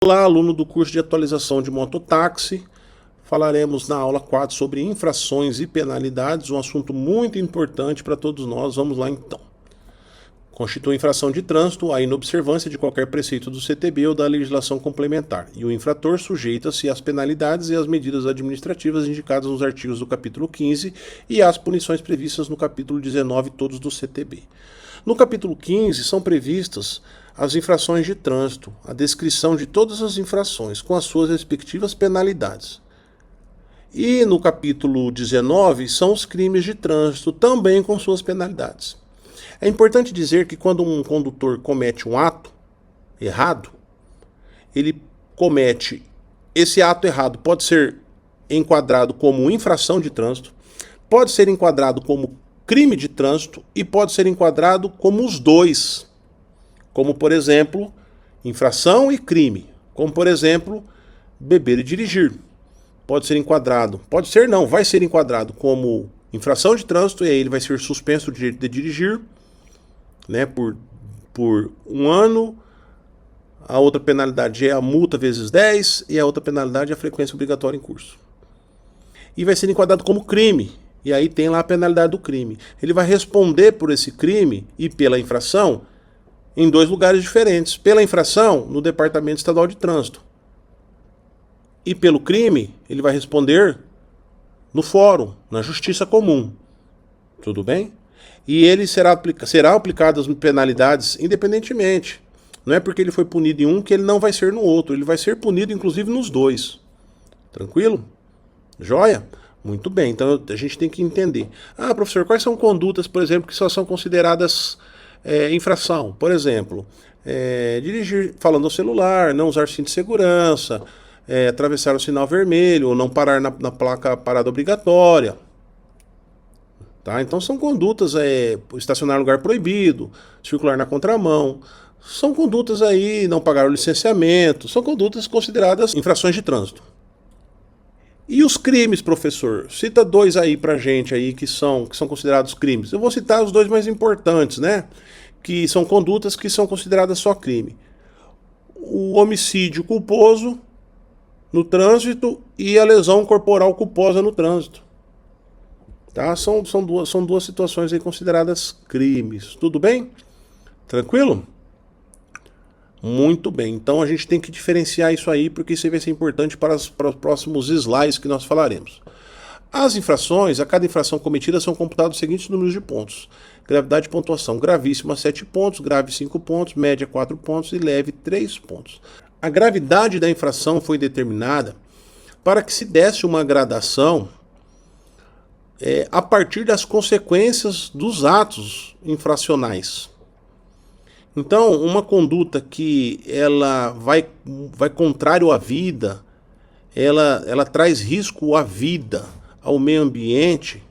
Olá, aluno do curso de atualização de mototáxi. Falaremos na aula 4 sobre infrações e penalidades, um assunto muito importante para todos nós. Vamos lá então. Constitui infração de trânsito a inobservância de qualquer preceito do CTB ou da legislação complementar, e o infrator sujeita-se às penalidades e às medidas administrativas indicadas nos artigos do capítulo 15 e às punições previstas no capítulo 19, todos do CTB. No capítulo 15 são previstas as infrações de trânsito, a descrição de todas as infrações, com as suas respectivas penalidades. E no capítulo 19 são os crimes de trânsito, também com suas penalidades. É importante dizer que quando um condutor comete um ato errado, ele comete esse ato errado, pode ser enquadrado como infração de trânsito, pode ser enquadrado como crime de trânsito e pode ser enquadrado como os dois. Como, por exemplo, infração e crime. Como, por exemplo, beber e dirigir. Pode ser enquadrado, pode ser não, vai ser enquadrado como infração de trânsito e aí ele vai ser suspenso do direito de dirigir, né, por um ano. A outra penalidade é a multa vezes 10 e a outra penalidade é a frequência obrigatória em curso. E vai ser enquadrado como crime, e aí tem lá a penalidade do crime. Ele vai responder por esse crime e pela infração em dois lugares diferentes. Pela infração, no Departamento Estadual de Trânsito. E pelo crime, ele vai responder no fórum, na Justiça Comum. Tudo bem? E ele será aplicado as penalidades independentemente. Não é porque ele foi punido em um que ele não vai ser no outro. Ele vai ser punido, inclusive, nos dois. Tranquilo? Joia? Muito bem. Então a gente tem que entender. Ah, professor, quais são condutas, por exemplo, que só são consideradas infração? Por exemplo, dirigir falando ao celular, não usar cinto de segurança, atravessar o sinal vermelho, ou não parar na placa parada obrigatória. Tá? Então são condutas, estacionar em lugar proibido, circular na contramão, são condutas aí, não pagar o licenciamento, são condutas consideradas infrações de trânsito. E os crimes, professor? Cita dois aí pra gente aí que são considerados crimes. Eu vou citar os dois mais importantes, né? Que são condutas que são consideradas só crime. O homicídio culposo no trânsito e a lesão corporal culposa no trânsito. Tá? São duas situações aí consideradas crimes. Tudo bem? Tranquilo? Muito bem. Então a gente tem que diferenciar isso aí, porque isso aí vai ser importante para os próximos slides que nós falaremos. As infrações, a cada infração cometida são computados os seguintes números de pontos. Gravidade de pontuação: gravíssima 7 pontos, grave 5 pontos, média 4 pontos e leve 3 pontos. A gravidade da infração foi determinada para que se desse uma gradação a partir das consequências dos atos infracionais. Então, uma conduta que ela vai contrário à vida, ela traz risco à vida, ao meio ambiente,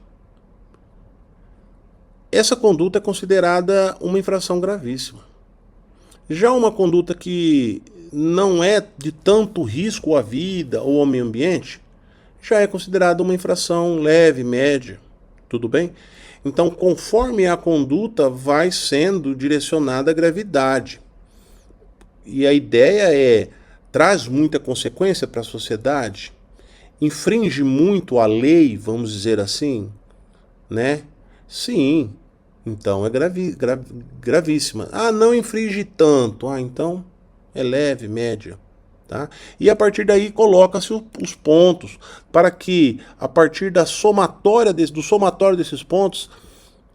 essa conduta é considerada uma infração gravíssima. Já uma conduta que não é de tanto risco à vida ou ao meio ambiente, já é considerada uma infração leve, média. Tudo bem? Então, conforme a conduta vai sendo direcionada a gravidade. E a ideia traz muita consequência para a sociedade? Infringe muito a lei, vamos dizer assim? Né? Sim. Então, é gravíssima. Ah, não infringe tanto. Ah, então é leve, média. Tá? E a partir daí coloca-se os pontos para que, a partir do somatório desses pontos,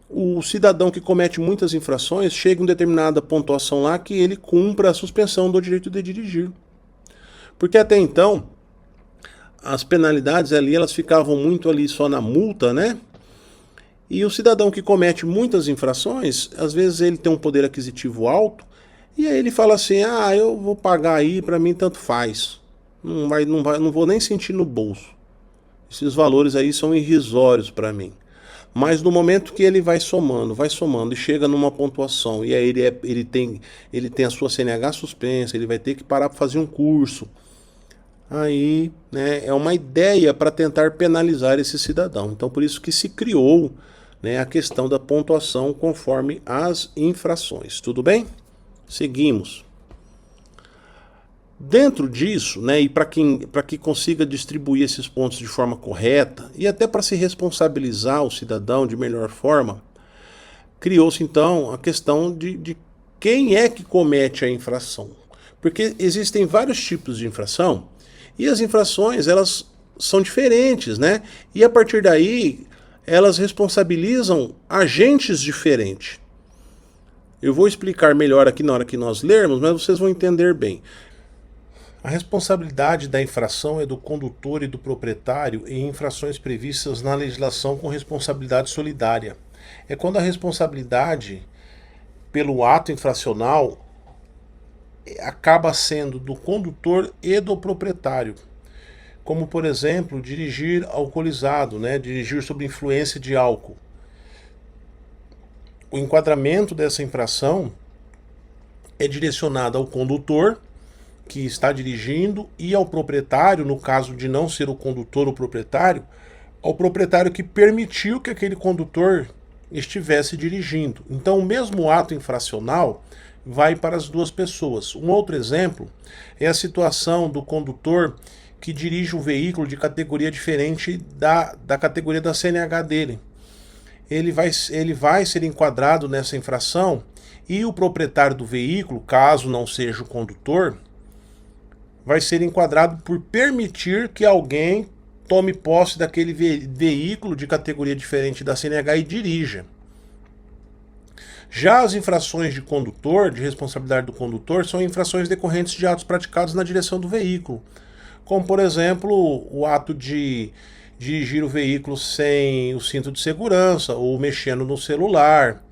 o cidadão que comete muitas infrações chegue a uma determinada pontuação lá que ele cumpra a suspensão do direito de dirigir. Porque até então as penalidades ali, elas ficavam muito ali só na multa, né? E o cidadão que comete muitas infrações, às vezes ele tem um poder aquisitivo alto. E aí ele fala assim, eu vou pagar aí, pra mim tanto faz. Não vou nem sentir no bolso. Esses valores aí são irrisórios pra mim. Mas no momento que ele vai somando e chega numa pontuação, e aí ele tem a sua CNH suspensa, ele vai ter que parar para fazer um curso. Aí, né, é uma ideia para tentar penalizar esse cidadão. Então por isso que se criou, né, a questão da pontuação conforme as infrações. Tudo bem? Seguimos. Dentro disso, né, e para que consiga distribuir esses pontos de forma correta e até para se responsabilizar o cidadão de melhor forma, criou-se então a questão de quem é que comete a infração. Porque existem vários tipos de infração e as infrações elas são diferentes, né? E a partir daí elas responsabilizam agentes diferentes. Eu vou explicar melhor aqui na hora que nós lermos, mas vocês vão entender bem. A responsabilidade da infração é do condutor e do proprietário em infrações previstas na legislação com responsabilidade solidária. É quando a responsabilidade pelo ato infracional acaba sendo do condutor e do proprietário. Como, por exemplo, dirigir alcoolizado, né? Dirigir sob influência de álcool. O enquadramento dessa infração é direcionado ao condutor que está dirigindo e ao proprietário, no caso de não ser o condutor ou proprietário, ao proprietário que permitiu que aquele condutor estivesse dirigindo. Então, o mesmo ato infracional vai para as duas pessoas. Um outro exemplo é a situação do condutor que dirige um veículo de categoria diferente da categoria da CNH dele. Ele vai ser enquadrado nessa infração e o proprietário do veículo, caso não seja o condutor, vai ser enquadrado por permitir que alguém tome posse daquele veículo de categoria diferente da CNH e dirija. Já as infrações de condutor, de responsabilidade do condutor, são infrações decorrentes de atos praticados na direção do veículo, como, por exemplo, o ato de dirigir o veículo sem o cinto de segurança, ou mexendo no celular,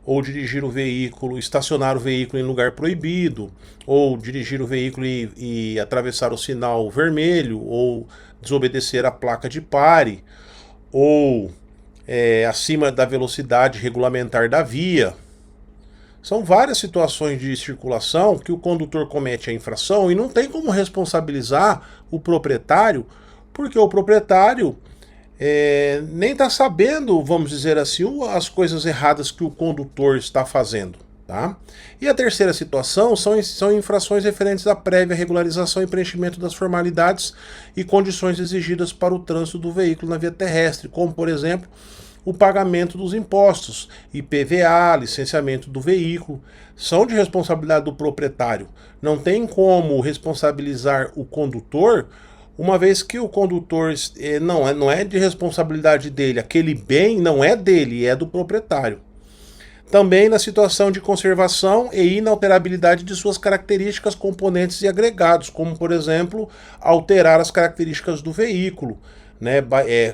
ou dirigir o veículo, estacionar o veículo em lugar proibido, ou dirigir o veículo e atravessar o sinal vermelho, ou desobedecer a placa de pare, ou acima da velocidade regulamentar da via. São várias situações de circulação que o condutor comete a infração e não tem como responsabilizar o proprietário, porque o proprietário nem está sabendo, vamos dizer assim, as coisas erradas que o condutor está fazendo. Tá? E a terceira situação são infrações referentes à prévia regularização e preenchimento das formalidades e condições exigidas para o trânsito do veículo na via terrestre, como, por exemplo, o pagamento dos impostos, IPVA, licenciamento do veículo, são de responsabilidade do proprietário. Não tem como responsabilizar o condutor, uma vez que o condutor não é de responsabilidade dele, aquele bem não é dele, é do proprietário. Também na situação de conservação e inalterabilidade de suas características, componentes e agregados, como, por exemplo, alterar as características do veículo, né,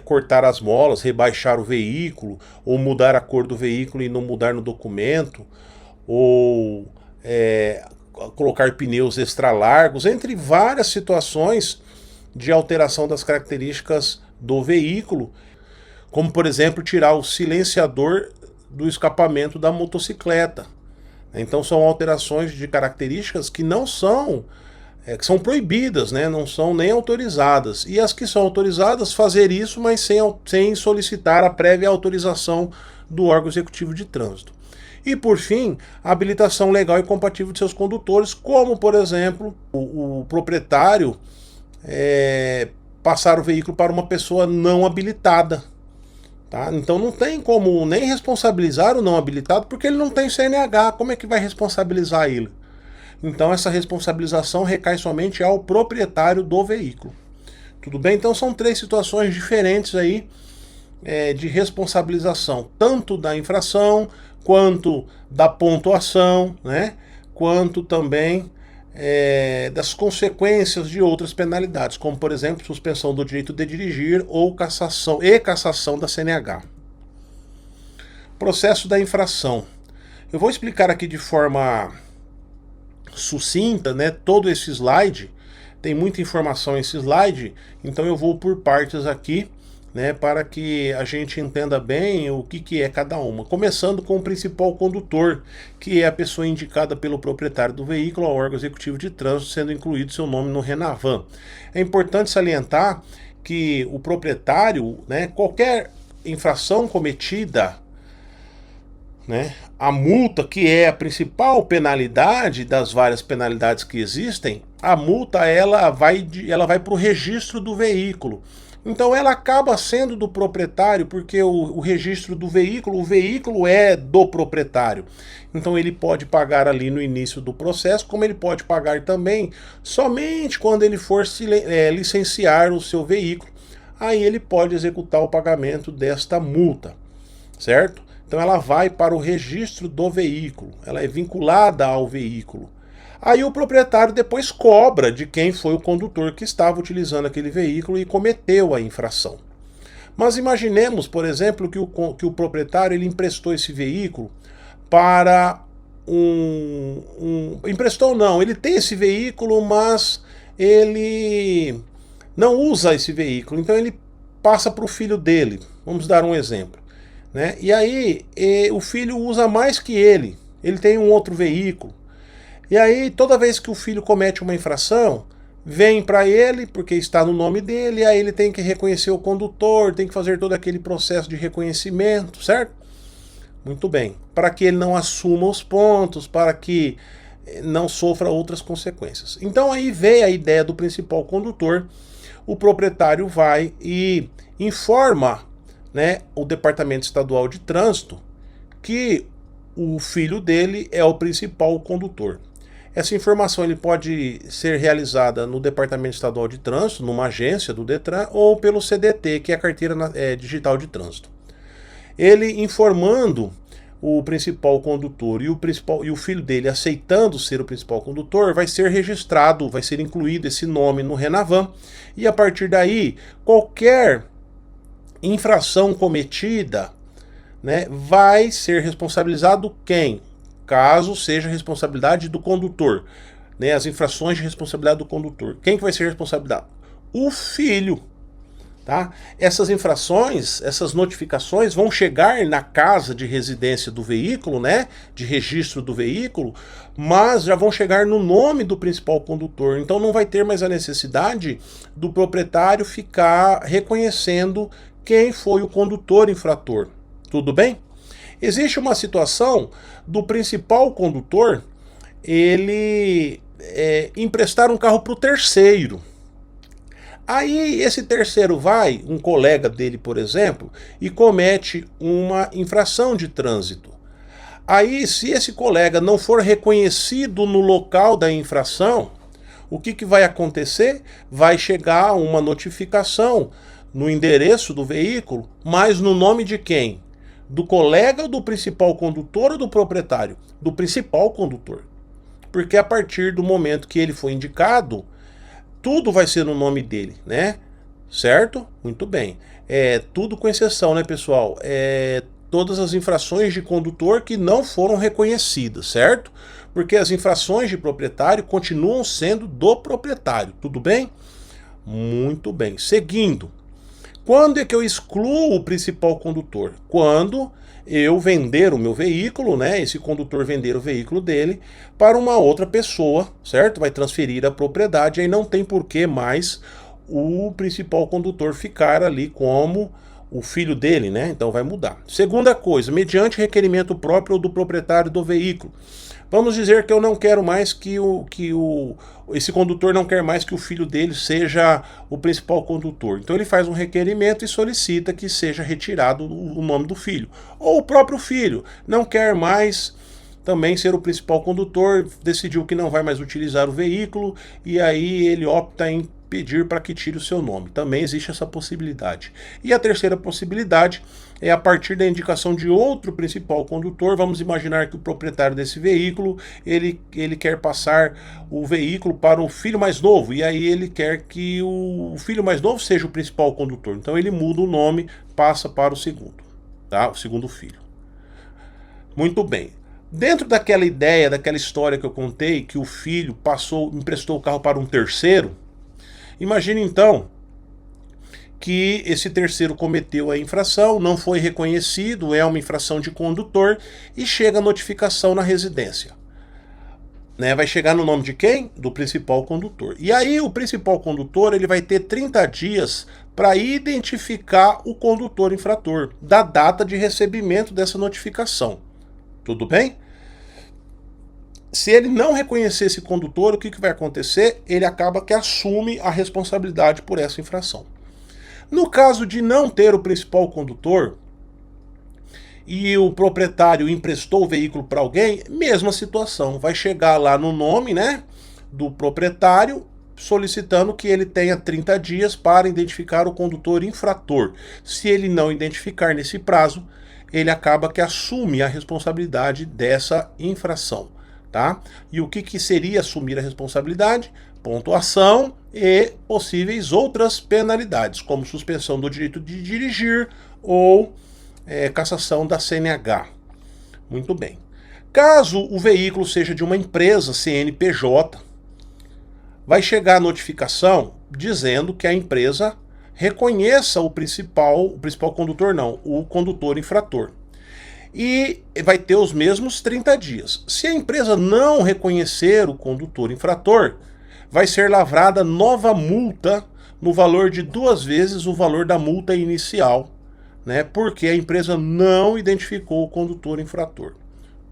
cortar as molas, rebaixar o veículo, ou mudar a cor do veículo e não mudar no documento, ou colocar pneus extra largos, entre várias situações de alteração das características do veículo, como, por exemplo, tirar o silenciador do escapamento da motocicleta. Então são alterações de características que não são que são proibidas, né? Não são nem autorizadas. E as que são autorizadas, fazer isso, mas sem solicitar a prévia autorização do órgão executivo de trânsito. E, por fim, a habilitação legal e compatível de seus condutores, como, por exemplo, o proprietário passar o veículo para uma pessoa não habilitada. Tá? Então não tem como nem responsabilizar o não habilitado, porque ele não tem CNH. Como é que vai responsabilizar ele? Então essa responsabilização recai somente ao proprietário do veículo. Tudo bem? Então são três situações diferentes aí de responsabilização, tanto da infração, quanto da pontuação, né? Quanto também das consequências de outras penalidades, como, por exemplo, suspensão do direito de dirigir ou cassação da CNH. Processo da infração. Eu vou explicar aqui de forma sucinta, né, todo esse slide. Tem muita informação nesse slide, então eu vou por partes aqui, né, para que a gente entenda bem o que é cada uma. Começando com o principal condutor, que é a pessoa indicada pelo proprietário do veículo ao órgão executivo de trânsito, sendo incluído seu nome no RENAVAM. É importante salientar que o proprietário, né, qualquer infração cometida, né, a multa, que é a principal penalidade das várias penalidades que existem, a multa ela vai para o registro do veículo. Então ela acaba sendo do proprietário, porque o registro do veículo, o veículo é do proprietário. Então ele pode pagar ali no início do processo, como ele pode pagar também somente quando ele for licenciar o seu veículo. Aí ele pode executar o pagamento desta multa, certo? Então ela vai para o registro do veículo, ela é vinculada ao veículo. Aí o proprietário depois cobra de quem foi o condutor que estava utilizando aquele veículo e cometeu a infração. Mas imaginemos, por exemplo, que o proprietário ele emprestou esse veículo para emprestou não, ele tem esse veículo, mas ele não usa esse veículo, então ele passa para o filho dele. Vamos dar um exemplo, né? E aí o filho usa mais que ele tem um outro veículo. E aí, toda vez que o filho comete uma infração, vem para ele, porque está no nome dele, e aí ele tem que reconhecer o condutor, tem que fazer todo aquele processo de reconhecimento, certo? Muito bem. Para que ele não assuma os pontos, para que não sofra outras consequências. Então aí veio a ideia do principal condutor, o proprietário vai e informa, né, o Departamento Estadual de Trânsito que o filho dele é o principal condutor. Essa informação ele pode ser realizada no Departamento Estadual de Trânsito, numa agência do Detran, ou pelo CDT, que é a Carteira Digital de Trânsito. Ele informando o principal condutor e o filho dele aceitando ser o principal condutor, vai ser registrado, vai ser incluído esse nome no Renavan, e a partir daí, qualquer infração cometida, né, vai ser responsabilizado quem? Caso seja responsabilidade do condutor, né, as infrações de responsabilidade do condutor. Quem que vai ser responsabilizado? O filho. Tá? Essas infrações, essas notificações vão chegar na casa de residência do veículo, né, de registro do veículo, mas já vão chegar no nome do principal condutor. Então não vai ter mais a necessidade do proprietário ficar reconhecendo quem foi o condutor infrator. Tudo bem? Existe uma situação do principal condutor ele emprestar um carro para o terceiro. Aí esse terceiro vai, um colega dele, por exemplo, e comete uma infração de trânsito. Aí, se esse colega não for reconhecido no local da infração, o que vai acontecer? Vai chegar uma notificação no endereço do veículo, mas no nome de quem? Do colega ou do principal condutor ou do proprietário? Do principal condutor. Porque a partir do momento que ele foi indicado, tudo vai ser no nome dele, né? Certo? Muito bem. Tudo com exceção, né, pessoal? Todas as infrações de condutor que não foram reconhecidas, certo? Porque as infrações de proprietário continuam sendo do proprietário, tudo bem? Muito bem. Seguindo. Quando é que eu excluo o principal condutor? Quando eu vender o meu veículo, né? Esse condutor vender o veículo dele para uma outra pessoa, certo? Vai transferir a propriedade, aí não tem por que mais o principal condutor ficar ali como o filho dele, né? Então vai mudar. Segunda coisa, mediante requerimento próprio ou do proprietário do veículo. Vamos dizer que eu não quero mais esse condutor não quer mais que o filho dele seja o principal condutor. Então ele faz um requerimento e solicita que seja retirado o nome do filho. Ou o próprio filho não quer mais também ser o principal condutor, decidiu que não vai mais utilizar o veículo e aí ele opta em pedir para que tire o seu nome. Também existe essa possibilidade. E a terceira possibilidade é a partir da indicação de outro principal condutor. Vamos imaginar que o proprietário desse veículo, ele quer passar o veículo para o filho mais novo, e aí ele quer que o filho mais novo seja o principal condutor. Então ele muda o nome, passa para o segundo, tá? O segundo filho. Muito bem. Dentro daquela ideia, daquela história que eu contei, que o filho emprestou o carro para um terceiro, imagine então que esse terceiro cometeu a infração, não foi reconhecido, é uma infração de condutor e chega a notificação na residência. Né? Vai chegar no nome de quem? Do principal condutor. E aí o principal condutor ele vai ter 30 dias para identificar o condutor infrator, da data de recebimento dessa notificação. Tudo bem? Se ele não reconhecer esse condutor, o que vai acontecer? Ele acaba que assume a responsabilidade por essa infração. No caso de não ter o principal condutor e o proprietário emprestou o veículo para alguém, mesma situação. Vai chegar lá no nome, né, do proprietário, solicitando que ele tenha 30 dias para identificar o condutor infrator. Se ele não identificar nesse prazo, ele acaba que assume a responsabilidade dessa infração, tá? E o que seria assumir a responsabilidade? Pontuação e possíveis outras penalidades, como suspensão do direito de dirigir ou cassação da CNH. Muito bem. Caso o veículo seja de uma empresa CNPJ, vai chegar a notificação dizendo que a empresa reconheça o principal condutor não, o condutor infrator. E vai ter os mesmos 30 dias. Se a empresa não reconhecer o condutor infrator, vai ser lavrada nova multa no valor de 2 vezes o valor da multa inicial, né? Porque a empresa não identificou o condutor infrator.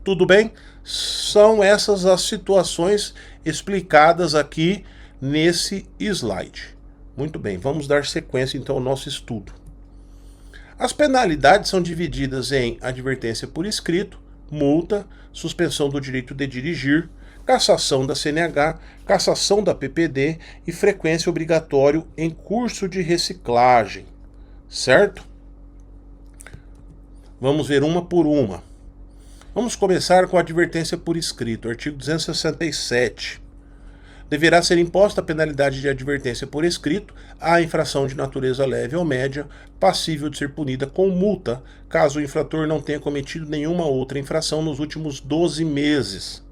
Tudo bem? São essas as situações explicadas aqui nesse slide. Muito bem, vamos dar sequência então ao nosso estudo. As penalidades são divididas em advertência por escrito, multa, suspensão do direito de dirigir, cassação da CNH, cassação da PPD e frequência obrigatória em curso de reciclagem. Certo? Vamos ver uma por uma. Vamos começar com a advertência por escrito, artigo 267. Deverá ser imposta a penalidade de advertência por escrito à infração de natureza leve ou média, passível de ser punida com multa, caso o infrator não tenha cometido nenhuma outra infração nos últimos 12 meses.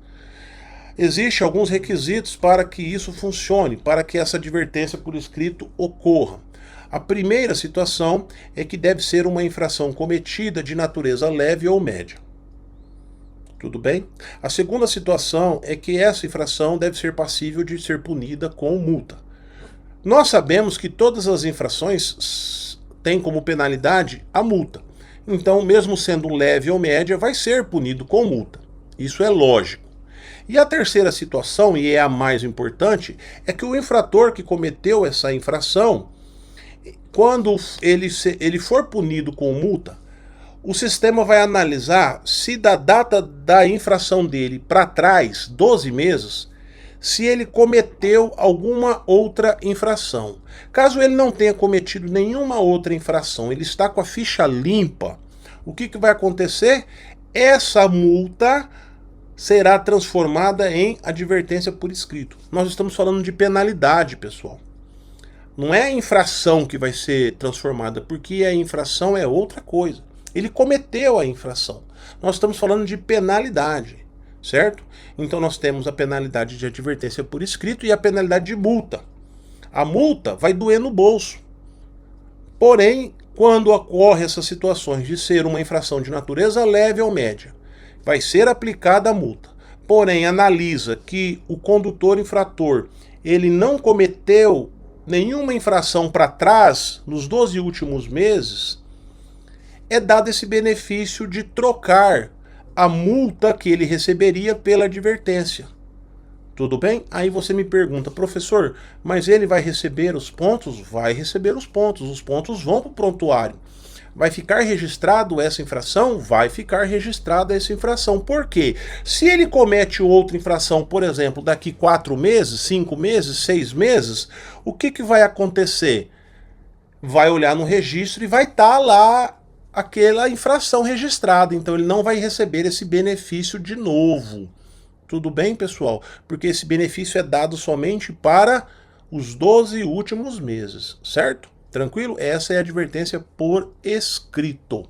Existem alguns requisitos para que isso funcione, para que essa advertência por escrito ocorra. A primeira situação é que deve ser uma infração cometida de natureza leve ou média. Tudo bem? A segunda situação é que essa infração deve ser passível de ser punida com multa. Nós sabemos que todas as infrações têm como penalidade a multa. Então, mesmo sendo leve ou média, vai ser punido com multa. Isso é lógico. E a terceira situação, e é a mais importante, é que o infrator que cometeu essa infração, quando ele for punido com multa, o sistema vai analisar se da data da infração dele para trás, 12 meses, se ele cometeu alguma outra infração. Caso ele não tenha cometido nenhuma outra infração, ele está com a ficha limpa, o que vai acontecer? Essa multa será transformada em advertência por escrito. Nós estamos falando de penalidade, pessoal. Não é a infração que vai ser transformada, porque a infração é outra coisa. Ele cometeu a infração. Nós estamos falando de penalidade, certo? Então nós temos a penalidade de advertência por escrito e a penalidade de multa. A multa vai doer no bolso. Porém, quando ocorre essas situações de ser uma infração de natureza leve ou média, vai ser aplicada a multa. Porém, analisa que o condutor infrator, ele não cometeu nenhuma infração para trás nos 12 últimos meses, é dado esse benefício de trocar a multa que ele receberia pela advertência. Tudo bem? Aí você me pergunta, professor, mas ele vai receber os pontos? Vai receber os pontos vão para o prontuário. Vai ficar registrado essa infração? Vai ficar registrada essa infração. Por quê? Se ele comete outra infração, por exemplo, daqui 4 meses, 5 meses, 6 meses, o que vai acontecer? Vai olhar no registro e vai estar lá aquela infração registrada, então ele não vai receber esse benefício de novo. Tudo bem, pessoal? Porque esse benefício é dado somente para os 12 últimos meses, certo? Tranquilo? Essa é a advertência por escrito.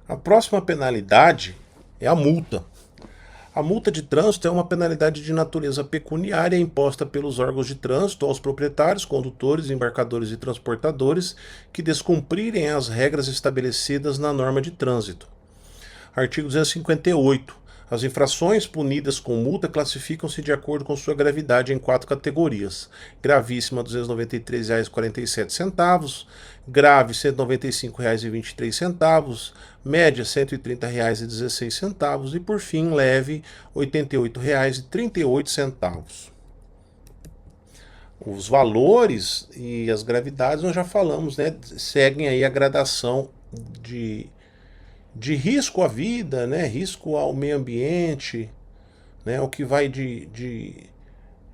A próxima penalidade é a multa. A multa de trânsito é uma penalidade de natureza pecuniária imposta pelos órgãos de trânsito aos proprietários, condutores, embarcadores e transportadores que descumprirem as regras estabelecidas na norma de trânsito. Artigo 258. As infrações punidas com multa classificam-se de acordo com sua gravidade em 4 categorias. Gravíssima, R$ 293,47. Grave, R$ 195,23. Média, R$ 130,16. E, por fim, leve, R$ 88,38. Os valores e as gravidades nós já falamos, né? Seguem aí a gradação de risco à vida, né? Risco ao meio ambiente, né? O que vai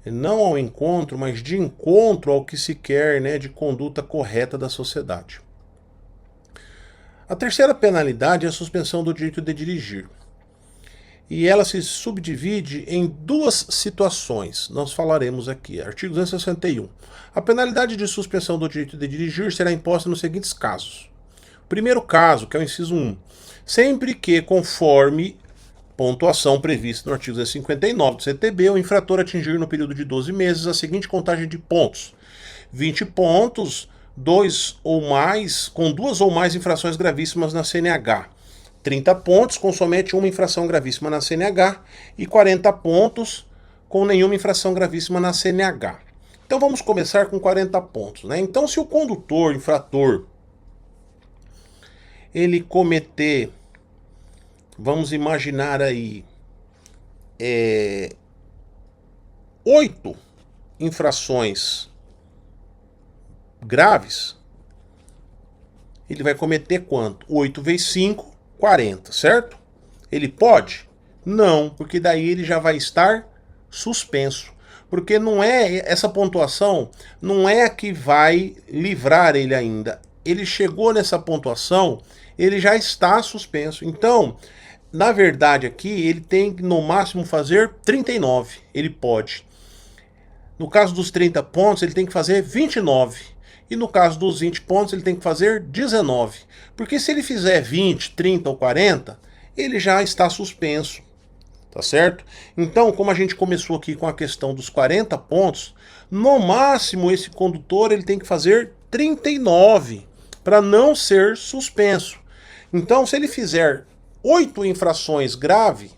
não ao encontro, mas de encontro ao que se quer, né? De conduta correta da sociedade. A terceira penalidade é a suspensão do direito de dirigir. E ela se subdivide em duas situações. Nós falaremos aqui. Artigo 261. A penalidade de suspensão do direito de dirigir será imposta nos seguintes casos. Primeiro caso, que é o inciso 1. Sempre que, conforme pontuação prevista no artigo 259 do CTB, o infrator atingir no período de 12 meses a seguinte contagem de pontos. 20 pontos, com duas ou mais infrações gravíssimas na CNH. 30 pontos com somente uma infração gravíssima na CNH e 40 pontos com nenhuma infração gravíssima na CNH. Então vamos começar com 40 pontos, né? Então se o condutor, infrator, ele cometer, vamos imaginar aí, 8 infrações graves, ele vai cometer quanto? 8 vezes 5, 40, certo? Ele pode? Não, porque daí ele já vai estar suspenso. Porque não é essa pontuação, não é a que vai livrar ele ainda. Ele chegou nessa pontuação, ele já está suspenso. Então, na verdade aqui, ele tem que no máximo fazer 39. Ele pode. No caso dos 30 pontos, ele tem que fazer 29. E no caso dos 20 pontos, ele tem que fazer 19. Porque se ele fizer 20, 30 ou 40, ele já está suspenso. Tá certo? Então, como a gente começou aqui com a questão dos 40 pontos, no máximo esse condutor ele tem que fazer 39 para não ser suspenso. Então, se ele fizer 8 infrações graves,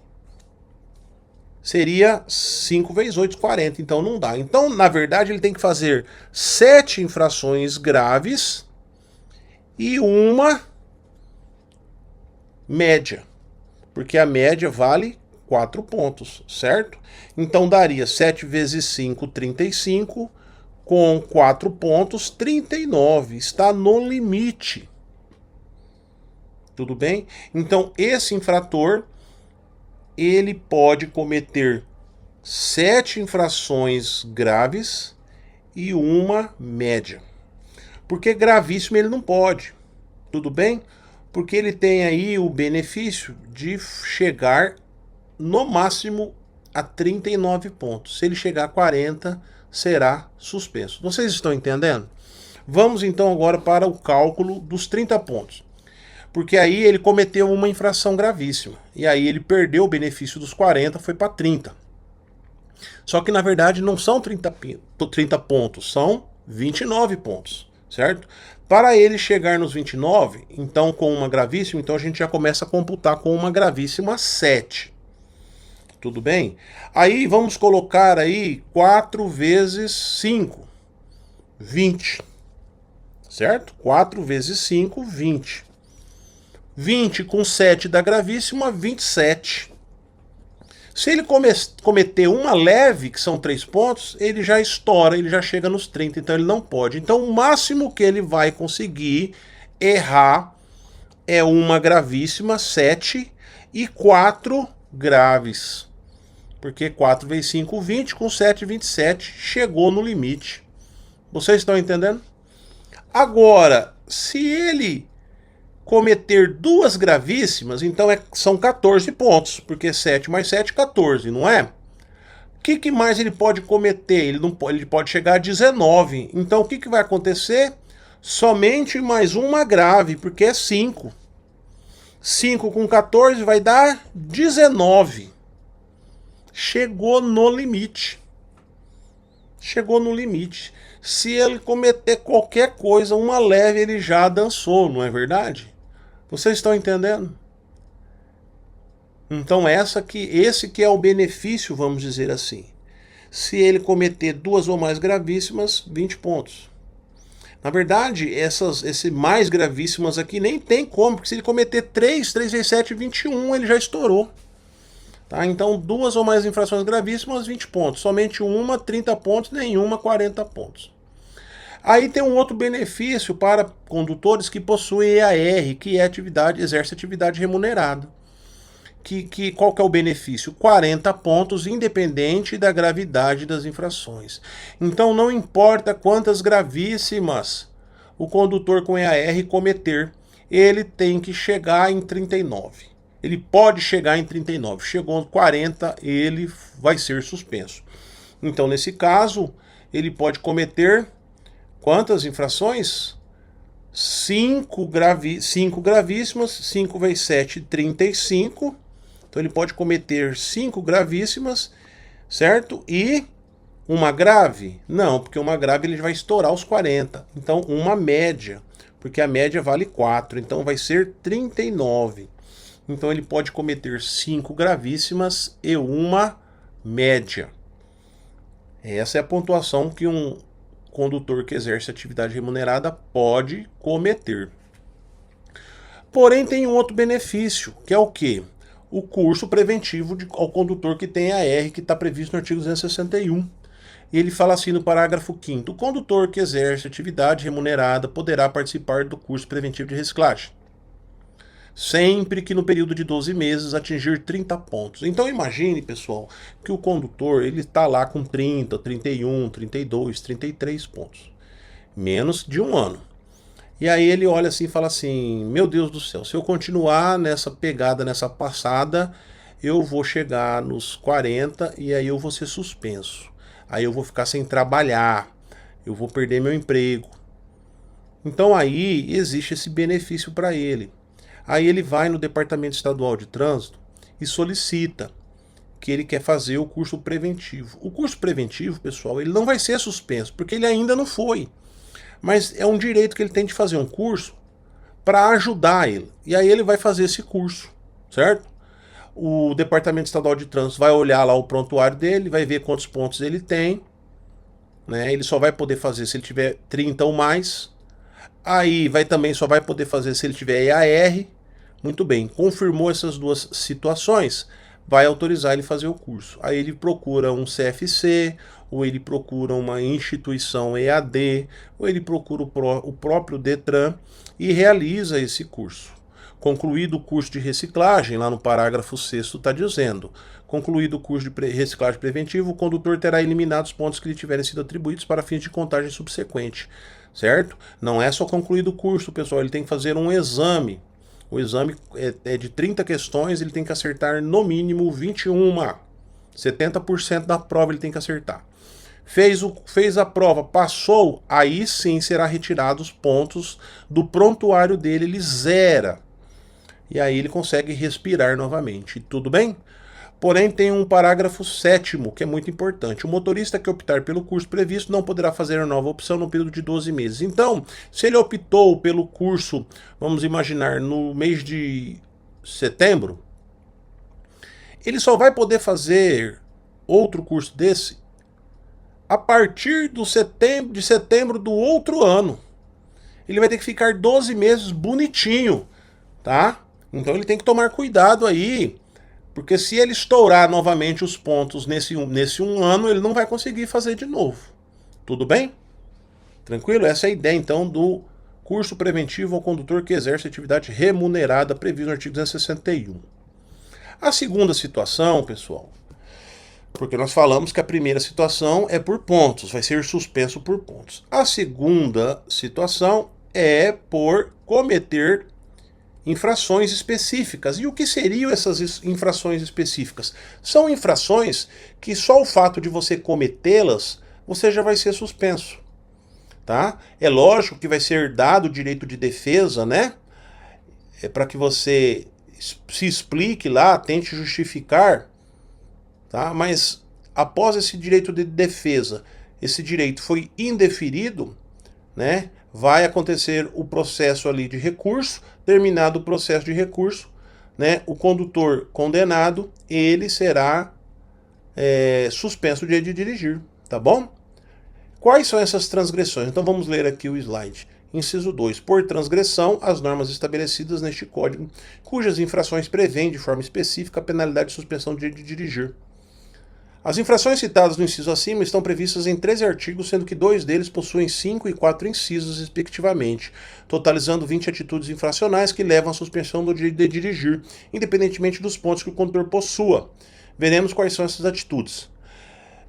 seria 5 vezes 8, 40. Então não dá. Então, na verdade, ele tem que fazer 7 infrações graves e uma média. Porque a média vale 4 pontos, certo? Então daria 7 vezes 5, 35. Com 4 pontos, 39. Está no limite. Tudo bem? Então, esse infrator, ele pode cometer 7 infrações graves e uma média. Porque gravíssimo ele não pode. Tudo bem? Porque ele tem aí o benefício de chegar no máximo a 39 pontos. Se ele chegar a 40, será suspenso. Vocês estão entendendo? Vamos então agora para o cálculo dos 30 pontos. Porque aí ele cometeu uma infração gravíssima. E aí ele perdeu o benefício dos 40, foi para 30. Só que na verdade não são 30 pontos, são 29 pontos, certo? Para ele chegar nos 29, então com uma gravíssima, então a gente já começa a computar com uma gravíssima 7. Tudo bem? Aí vamos colocar aí 4 vezes 5, 20. Certo? 4 vezes 5, 20. 20 com 7 da gravíssima, 27. Se ele cometer uma leve, que são 3 pontos, ele já estoura, ele já chega nos 30, então ele não pode. Então o máximo que ele vai conseguir errar é uma gravíssima, 7, e 4 graves. Porque 4 vezes 5, 20, com 7, 27, chegou no limite. Vocês estão entendendo? Agora, se ele cometer 2 gravíssimas, então são 14 pontos, porque 7 mais 7, 14, não é? O que mais ele pode cometer? Ele pode chegar a 19. Então o que vai acontecer? Somente mais uma grave, porque é 5. 5 com 14 vai dar 19. Chegou no limite. Chegou no limite. Se ele cometer qualquer coisa, uma leve, ele já dançou, não é verdade? Vocês estão entendendo? Então esse que é o benefício, vamos dizer assim. Se ele cometer 2 ou mais gravíssimas, 20 pontos. Na verdade, esse mais gravíssimas aqui nem tem como, porque se ele cometer 3 vezes 7, 21, ele já estourou. Tá? Então, 2 ou mais infrações gravíssimas, 20 pontos. Somente uma, 30 pontos, nenhuma, 40 pontos. Aí tem um outro benefício para condutores que possuem EAR, que é exerce atividade remunerada. Qual que é o benefício? 40 pontos, independente da gravidade das infrações. Então não importa quantas gravíssimas o condutor com EAR cometer, ele tem que chegar em 39. Ele pode chegar em 39. Chegou em 40, ele vai ser suspenso. Então, nesse caso, ele pode cometer quantas infrações? 5 gravíssimas, 5 vezes 7, 35. Então ele pode cometer 5 gravíssimas, certo? E uma grave? Não, porque uma grave ele vai estourar os 40. Então uma média, porque a média vale 4, então vai ser 39. Então ele pode cometer 5 gravíssimas e uma média. Essa é a pontuação que um condutor que exerce atividade remunerada pode cometer. Porém tem um outro benefício, que é o quê? O curso preventivo ao condutor que tem AR, que está previsto no artigo 261. E ele fala assim no parágrafo 5º: o condutor que exerce atividade remunerada poderá participar do curso preventivo de reciclagem, sempre que no período de 12 meses atingir 30 pontos. Então imagine, pessoal, que o condutor ele está lá com 30, 31, 32, 33 pontos. Menos de um ano. E aí ele olha assim e fala assim: meu Deus do céu, se eu continuar nessa pegada, nessa passada, eu vou chegar nos 40 e aí eu vou ser suspenso. Aí eu vou ficar sem trabalhar, eu vou perder meu emprego. Então aí existe esse benefício para ele. Aí ele vai no Departamento Estadual de Trânsito e solicita que ele quer fazer o curso preventivo. O curso preventivo, pessoal, ele não vai ser suspenso, porque ele ainda não foi. Mas é um direito que ele tem de fazer um curso para ajudar ele. E aí ele vai fazer esse curso, certo? O Departamento Estadual de Trânsito vai olhar lá o prontuário dele, vai ver quantos pontos ele tem, né? Ele só vai poder fazer se ele tiver 30 ou mais. Aí também só vai poder fazer se ele tiver EAR. Muito bem, confirmou essas duas situações, vai autorizar ele fazer o curso. Aí ele procura um CFC, ou ele procura uma instituição EAD, ou ele procura o próprio Detran e realiza esse curso. Concluído o curso de reciclagem, lá no parágrafo 6º está dizendo: concluído o curso de reciclagem preventiva, o condutor terá eliminado os pontos que lhe tiverem sido atribuídos para fins de contagem subsequente, certo? Não é só concluído o curso, pessoal, ele tem que fazer um exame. O exame é de 30 questões, ele tem que acertar no mínimo 21. 70% da prova ele tem que acertar. Fez a prova, passou, aí sim será retirado os pontos do prontuário dele, ele zera. E aí ele consegue respirar novamente. Tudo bem? Porém, tem um parágrafo 7º, que é muito importante. O motorista que optar pelo curso previsto não poderá fazer a nova opção no período de 12 meses. Então, se ele optou pelo curso, vamos imaginar, no mês de setembro, ele só vai poder fazer outro curso desse a partir de setembro do outro ano. Ele vai ter que ficar 12 meses bonitinho, tá? Então ele tem que tomar cuidado aí, porque se ele estourar novamente os pontos nesse um ano, ele não vai conseguir fazer de novo. Tudo bem? Tranquilo? Essa é a ideia, então, do curso preventivo ao condutor que exerce atividade remunerada previsto no artigo 261. A segunda situação, pessoal, porque nós falamos que a primeira situação é por pontos, vai ser suspenso por pontos. A segunda situação é por cometer infrações específicas. E o que seriam essas infrações específicas? São infrações que só o fato de você cometê-las, você já vai ser suspenso. Tá? É lógico que vai ser dado o direito de defesa, né? Para que você se explique lá, tente justificar, tá? Mas após esse direito de defesa, esse direito foi indeferido, né? Vai acontecer o processo ali de recurso. Terminado o processo de recurso, né, o condutor condenado, ele será suspenso de dirigir, tá bom? Quais são essas transgressões? Então vamos ler aqui o slide. Inciso 2. Por transgressão, as normas estabelecidas neste Código, cujas infrações prevêem de forma específica a penalidade de suspensão de dirigir. As infrações citadas no inciso acima estão previstas em 13 artigos, sendo que 2 deles possuem 5 e 4 incisos, respectivamente, totalizando 20 atitudes infracionais que levam à suspensão do direito de dirigir, independentemente dos pontos que o condutor possua. Veremos quais são essas atitudes.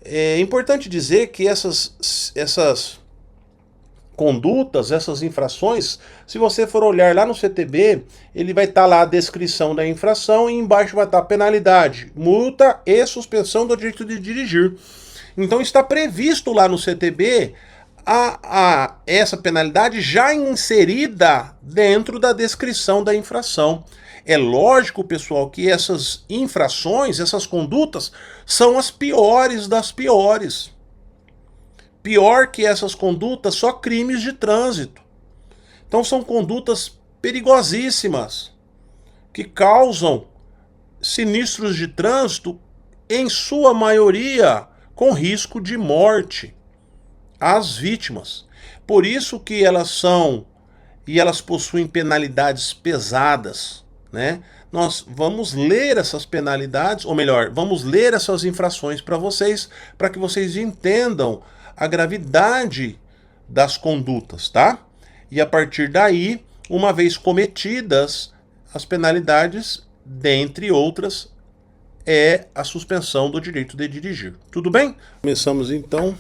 É importante dizer que essas condutas, essas infrações, se você for olhar lá no CTB, ele vai estar lá a descrição da infração e embaixo vai estar a penalidade, multa e suspensão do direito de dirigir. Então está previsto lá no CTB essa penalidade já inserida dentro da descrição da infração. É lógico, pessoal, que essas infrações, essas condutas, são as piores das piores. Pior que essas condutas, só crimes de trânsito. Então são condutas perigosíssimas, que causam sinistros de trânsito, em sua maioria, com risco de morte às vítimas. Por isso que elas são, e elas possuem penalidades pesadas, né? Nós vamos ler essas penalidades, ou melhor, vamos ler essas infrações para que vocês entendam a gravidade das condutas, tá? E a partir daí, uma vez cometidas, as penalidades, dentre outras, é a suspensão do direito de dirigir. Tudo bem? Começamos então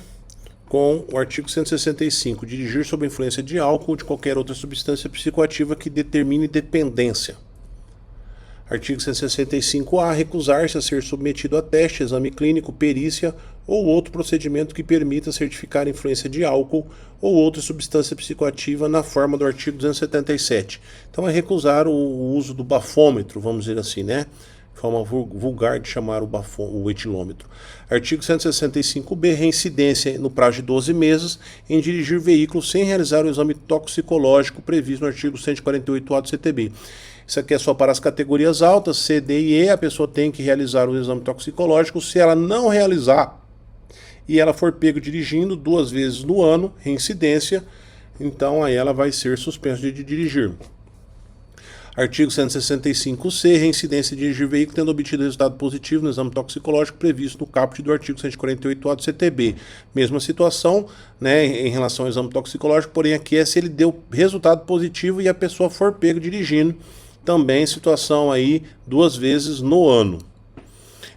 com o artigo 165, dirigir sob influência de álcool ou de qualquer outra substância psicoativa que determine dependência. Artigo 165-A, recusar-se a ser submetido a teste, exame clínico, perícia ou outro procedimento que permita certificar a influência de álcool ou outra substância psicoativa na forma do artigo 277. Então é recusar o uso do bafômetro, vamos dizer assim, né? Forma vulgar de chamar o etilômetro. Artigo 165-B, reincidência no prazo de 12 meses em dirigir veículo sem realizar o exame toxicológico previsto no artigo 148-A do CTB. Isso aqui é só para as categorias altas, C, D e E, a pessoa tem que realizar o exame toxicológico. Se ela não realizar e ela for pego dirigindo 2 vezes no ano, reincidência, então aí ela vai ser suspensa de dirigir. Artigo 165-C, reincidência de dirigir veículo tendo obtido resultado positivo no exame toxicológico previsto no caput do artigo 148-A do CTB. Mesma situação, né, em relação ao exame toxicológico, porém aqui é se ele deu resultado positivo e a pessoa for pego dirigindo, também situação aí 2 vezes no ano.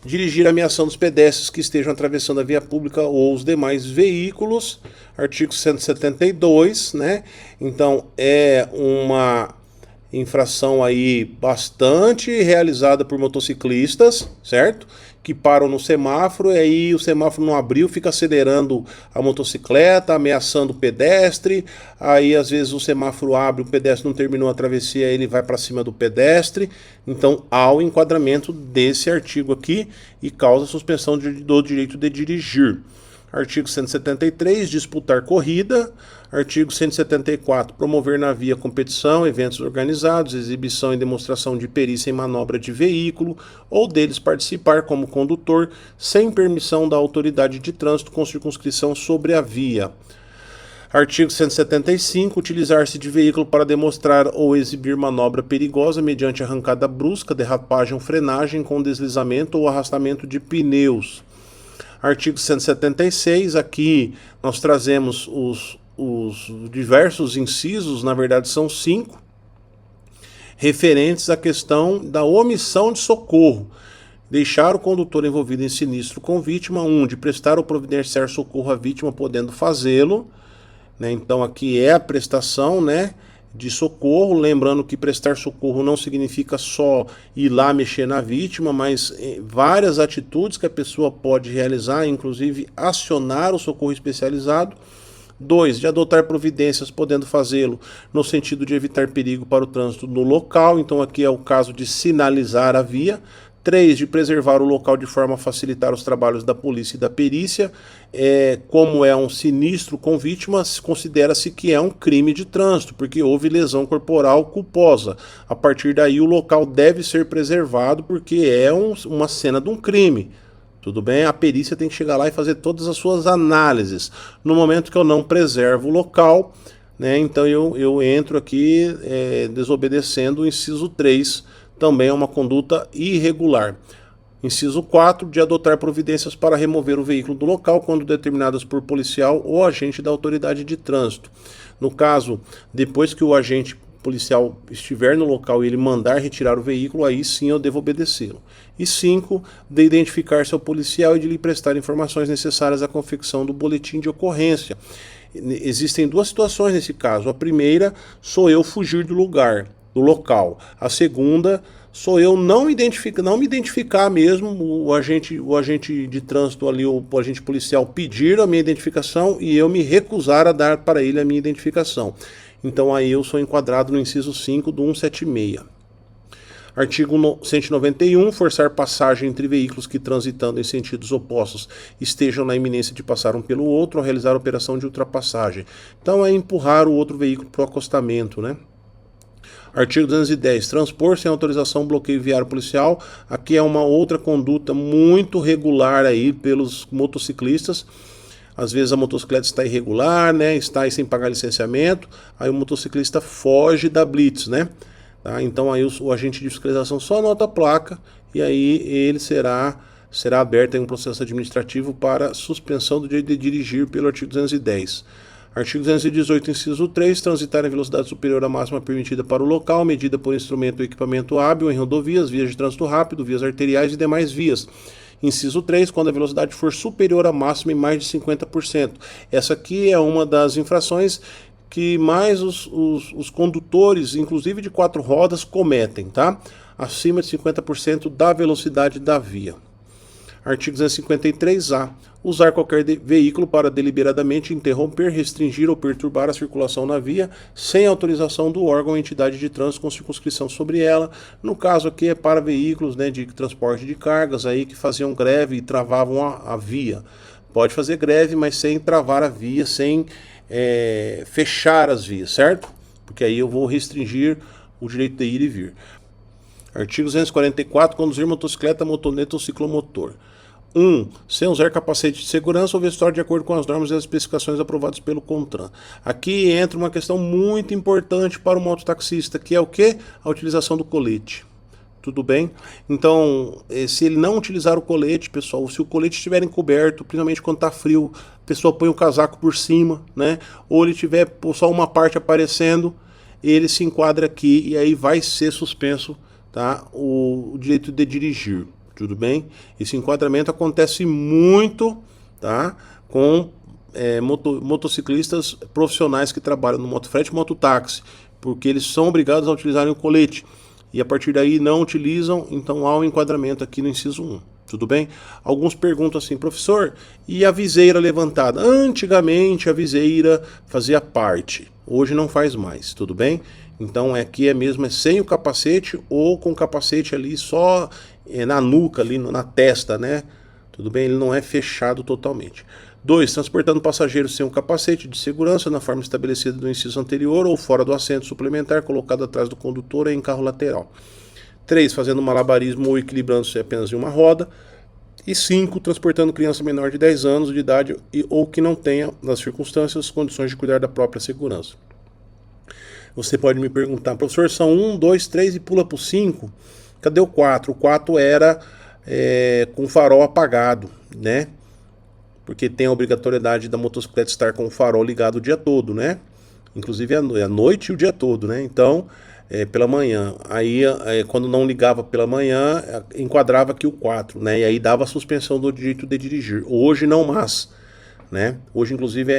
Dirigir ameaçando os pedestres que estejam atravessando a via pública ou os demais veículos, artigo 172, né? Então é uma infração aí bastante realizada por motociclistas, certo? Que param no semáforo e aí o semáforo não abriu, fica acelerando a motocicleta, ameaçando o pedestre. Aí às vezes o semáforo abre, o pedestre não terminou a travessia, ele vai para cima do pedestre. Então há o enquadramento desse artigo aqui e causa suspensão do direito de dirigir. Artigo 173, disputar corrida. Artigo 174, promover na via competição, eventos organizados, exibição e demonstração de perícia em manobra de veículo, ou deles participar como condutor, sem permissão da autoridade de trânsito com circunscrição sobre a via. Artigo 175, utilizar-se de veículo para demonstrar ou exibir manobra perigosa mediante arrancada brusca, derrapagem ou frenagem com deslizamento ou arrastamento de pneus. Artigo 176, aqui nós trazemos os diversos incisos, na verdade são 5, referentes à questão da omissão de socorro. Deixar o condutor envolvido em sinistro com vítima, 1, de prestar ou providenciar socorro à vítima podendo fazê-lo, né? Então aqui é a prestação, né, de socorro, lembrando que prestar socorro não significa só ir lá mexer na vítima, mas várias atitudes que a pessoa pode realizar, inclusive acionar o socorro especializado. 2, de adotar providências, podendo fazê-lo no sentido de evitar perigo para o trânsito no local. Então aqui é o caso de sinalizar a via, 3, de preservar o local de forma a facilitar os trabalhos da polícia e da perícia. Como é um sinistro com vítimas, considera-se que é um crime de trânsito, porque houve lesão corporal culposa. A partir daí, o local deve ser preservado, porque é uma cena de um crime. Tudo bem? A perícia tem que chegar lá e fazer todas as suas análises. No momento que eu não preservo o local, né, então eu entro aqui desobedecendo o inciso 3, também é uma conduta irregular. Inciso 4, de adotar providências para remover o veículo do local quando determinadas por policial ou agente da autoridade de trânsito. No caso, depois que o agente policial estiver no local e ele mandar retirar o veículo, aí sim eu devo obedecê-lo. E 5, de identificar seu policial e de lhe prestar informações necessárias à confecção do boletim de ocorrência. Existem duas situações nesse caso. A primeira, sou eu fugir do local. A segunda, sou eu não me identificar mesmo, o agente de trânsito ali, o agente policial pedir a minha identificação e eu me recusar a dar para ele a minha identificação. Então aí eu sou enquadrado no inciso 5 do 176. Artigo 191, forçar passagem entre veículos que transitando em sentidos opostos estejam na iminência de passar um pelo outro ou realizar operação de ultrapassagem. Então é empurrar o outro veículo para o acostamento, né? Artigo 210, transpor sem autorização bloqueio viário policial. Aqui é uma outra conduta muito regular aí pelos motociclistas. Às vezes a motocicleta está irregular, né? Está aí sem pagar licenciamento, aí o motociclista foge da blitz, né? Tá? Então aí o agente de fiscalização só anota a placa e aí ele será aberto em um processo administrativo para suspensão do direito de dirigir pelo artigo 210. Artigo 218, inciso 3, transitar em velocidade superior à máxima permitida para o local, medida por instrumento ou equipamento hábil em rodovias, vias de trânsito rápido, vias arteriais e demais vias. Inciso 3, quando a velocidade for superior à máxima em mais de 50%. Essa aqui é uma das infrações que mais os condutores, inclusive de 4 rodas, cometem, tá? Acima de 50% da velocidade da via. Artigo 253-A. Usar qualquer veículo para deliberadamente interromper, restringir ou perturbar a circulação na via sem autorização do órgão ou entidade de trânsito com circunscrição sobre ela. No caso aqui é para veículos, né, de transporte de cargas aí que faziam greve e travavam a via. Pode fazer greve, mas sem travar a via, sem fechar as vias, certo? Porque aí eu vou restringir o direito de ir e vir. Artigo 244, conduzir motocicleta, motoneta ou ciclomotor. 1. Sem usar capacete de segurança ou vestuário de acordo com as normas e as especificações aprovadas pelo CONTRAN. Aqui entra uma questão muito importante para o mototaxista, que é o quê? A utilização do colete. Tudo bem? Então, se ele não utilizar o colete, pessoal, se o colete estiver encoberto, principalmente quando está frio, a pessoa põe o casaco por cima, né? Ou ele tiver só uma parte aparecendo, ele se enquadra aqui e aí vai ser suspenso, tá, o direito de dirigir. Tudo bem? Esse enquadramento acontece muito, tá, com motociclistas profissionais que trabalham no motofrete e mototáxi, porque eles são obrigados a utilizarem o colete e a partir daí não utilizam, então há um enquadramento aqui no inciso 1. Tudo bem? Alguns perguntam assim, professor, e a viseira levantada? Antigamente a viseira fazia parte, hoje não faz mais, tudo bem? Então aqui mesmo sem o capacete ou com o capacete ali só na nuca, ali na testa, né? Tudo bem? Ele não é fechado totalmente. 2. Transportando passageiros sem um capacete de segurança na forma estabelecida no inciso anterior ou fora do assento suplementar colocado atrás do condutor ou em carro lateral. 3. Fazendo malabarismo ou equilibrando-se apenas em uma roda. E 5. Transportando criança menor de 10 anos de idade ou que não tenha, nas circunstâncias, condições de cuidar da própria segurança. Você pode me perguntar, professor, são 1, 2, 3 e pula para o 5? Cadê o 4? O 4 era com farol apagado, né? Porque tem a obrigatoriedade da motocicleta estar com o farol ligado o dia todo, né? Inclusive à noite e o dia todo, né? Então, pela manhã. Aí, quando não ligava pela manhã, enquadrava aqui o 4, né? E aí dava a suspensão do direito de dirigir. Hoje não mais, né? Hoje, inclusive,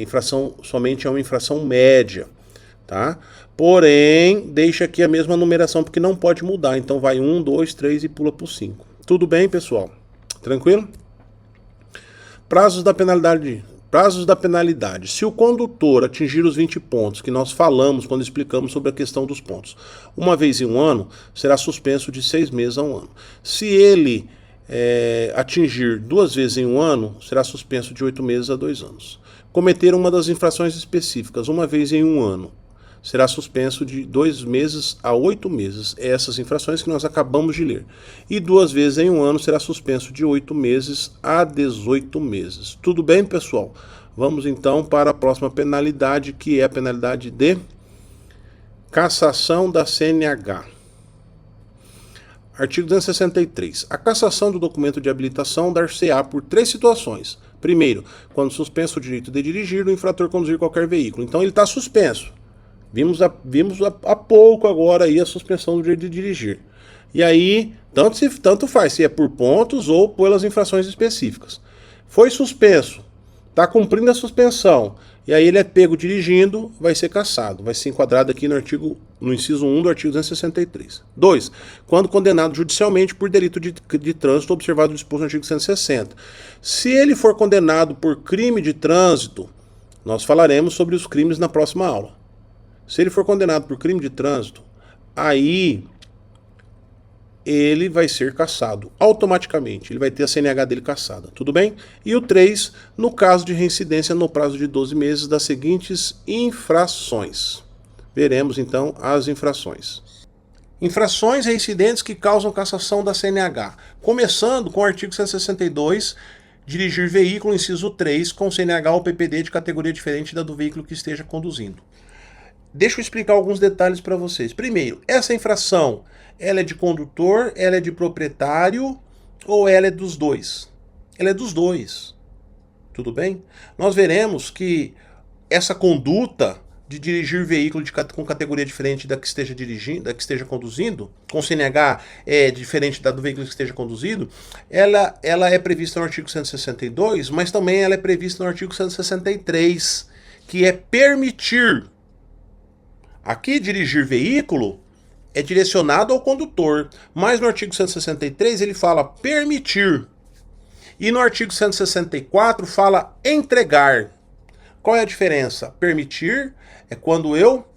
infração, somente é uma infração média, tá? Porém, deixa aqui a mesma numeração porque não pode mudar. Então vai 1, 2, 3 e pula para o 5. Tudo bem, pessoal? Tranquilo? Prazos Prazos da penalidade. Se o condutor atingir os 20 pontos que nós falamos quando explicamos sobre a questão dos pontos, uma vez em um ano, será suspenso de 6 meses a um ano. Se ele atingir 2 vezes em um ano, será suspenso de 8 meses a 2 anos. Cometer uma das infrações específicas uma vez em um ano, será suspenso de 2 meses a 8 meses. Essas infrações que nós acabamos de ler. E 2 vezes em um ano será suspenso de 8 meses a 18 meses. Tudo bem, pessoal? Vamos então para a próxima penalidade, que é a penalidade de cassação da CNH. Artigo 263. A cassação do documento de habilitação dar-se-á por 3 situações. Primeiro, quando suspenso o direito de dirigir, o infrator conduzir qualquer veículo. Então ele está suspenso. Vimos há pouco agora aí a suspensão do direito de dirigir. E aí, tanto faz se é por pontos ou pelas infrações específicas. Foi suspenso, está cumprindo a suspensão, e aí ele é pego dirigindo, vai ser cassado. Vai ser enquadrado aqui no inciso 1 do artigo 263. 2. Quando condenado judicialmente por delito de trânsito observado o disposto no artigo 160. Se ele for condenado por crime de trânsito, nós falaremos sobre os crimes na próxima aula. Se ele for condenado por crime de trânsito, aí ele vai ser cassado automaticamente. Ele vai ter a CNH dele cassada, tudo bem? E o 3, no caso de reincidência no prazo de 12 meses das seguintes infrações. Veremos então as infrações. Infrações reincidentes que causam cassação da CNH. Começando com o artigo 162, dirigir veículo, inciso 3, com CNH ou PPD de categoria diferente da do veículo que esteja conduzindo. Deixa eu explicar alguns detalhes para vocês. Primeiro, essa infração, ela é de condutor, ela é de proprietário ou ela é dos dois? Ela é dos dois. Tudo bem? Nós veremos que essa conduta de dirigir veículo com categoria diferente da que esteja dirigindo, da que esteja conduzindo, com CNH diferente da do veículo que esteja conduzindo, ela é prevista no artigo 162, mas também ela é prevista no artigo 163, que é permitir. Aqui, dirigir veículo é direcionado ao condutor, mas no artigo 163 ele fala permitir. E no artigo 164 fala entregar. Qual é a diferença? Permitir é quando eu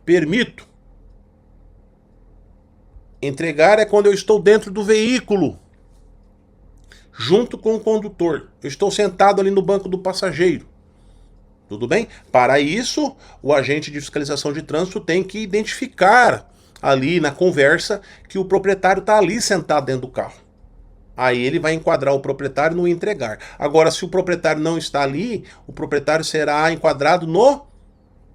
permito. Entregar é quando eu estou dentro do veículo, junto com o condutor. Eu estou sentado ali no banco do passageiro. Tudo bem? Para isso, o agente de fiscalização de trânsito tem que identificar ali na conversa que o proprietário está ali sentado dentro do carro. Aí ele vai enquadrar o proprietário no entregar. Agora, se o proprietário não está ali, o proprietário será enquadrado no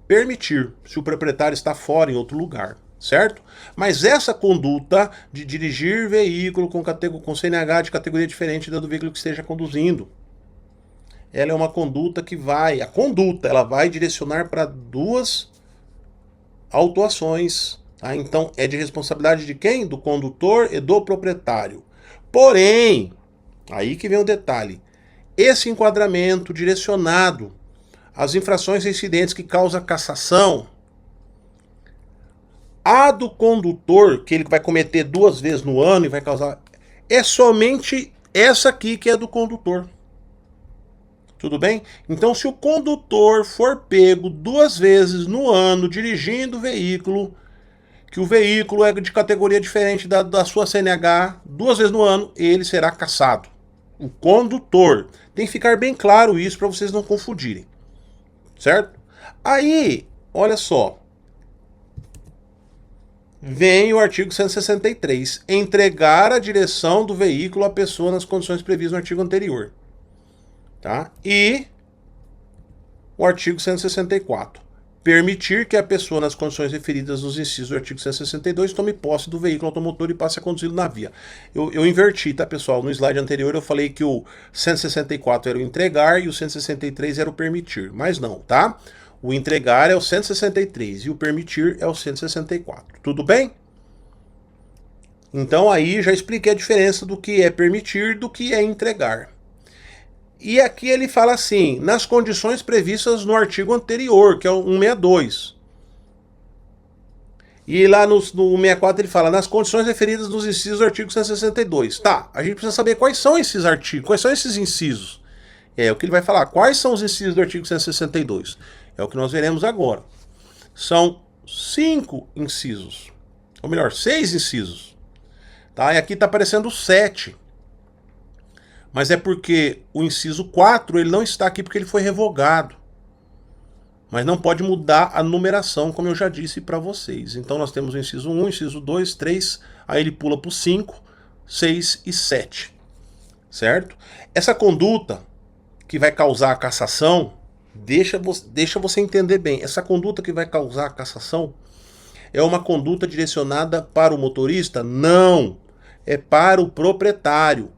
permitir, se o proprietário está fora, em outro lugar, certo? Mas essa conduta de dirigir veículo com CNH de categoria diferente da do veículo que esteja conduzindo, ela é uma conduta que ela vai direcionar para 2 autuações. Tá? Então, é de responsabilidade de quem? Do condutor e do proprietário. Porém, aí que vem o detalhe, esse enquadramento direcionado às infrações reincidentes que causam cassação, a do condutor, que ele vai cometer 2 vezes no ano e vai causar, é somente essa aqui que é do condutor. Tudo bem? Então, se o condutor for pego 2 vezes no ano dirigindo o veículo, que o veículo é de categoria diferente da sua CNH, 2 vezes no ano, ele será cassado. O condutor. Tem que ficar bem claro isso para vocês não confundirem. Certo? Aí, olha só. Vem o artigo 163. Entregar a direção do veículo à pessoa nas condições previstas no artigo anterior. Tá? E o artigo 164. Permitir que a pessoa, nas condições referidas nos incisos do artigo 162, tome posse do veículo automotor e passe a conduzi-lo na via. Eu inverti, tá, pessoal? No slide anterior eu falei que o 164 era o entregar e o 163 era o permitir. Mas não, tá? O entregar é o 163 e o permitir é o 164. Tudo bem? Então aí já expliquei a diferença do que é permitir do que é entregar. E aqui ele fala assim, nas condições previstas no artigo anterior, que é o 162. E lá no 164 ele fala, nas condições referidas nos incisos do artigo 162. Tá, a gente precisa saber quais são esses artigos, quais são esses incisos. É o que ele vai falar. Quais são os incisos do artigo 162? É o que nós veremos agora. São 5 incisos. Ou melhor, 6 incisos. Tá? E aqui está aparecendo 7. Mas é porque o inciso 4 ele não está aqui porque ele foi revogado. Mas não pode mudar a numeração, como eu já disse para vocês. Então nós temos o inciso 1, inciso 2, 3, aí ele pula para o 5, 6 e 7. Certo? Essa conduta que vai causar a cassação, deixa você entender bem, essa conduta que vai causar a cassação é uma conduta direcionada para o motorista? Não, é para o proprietário.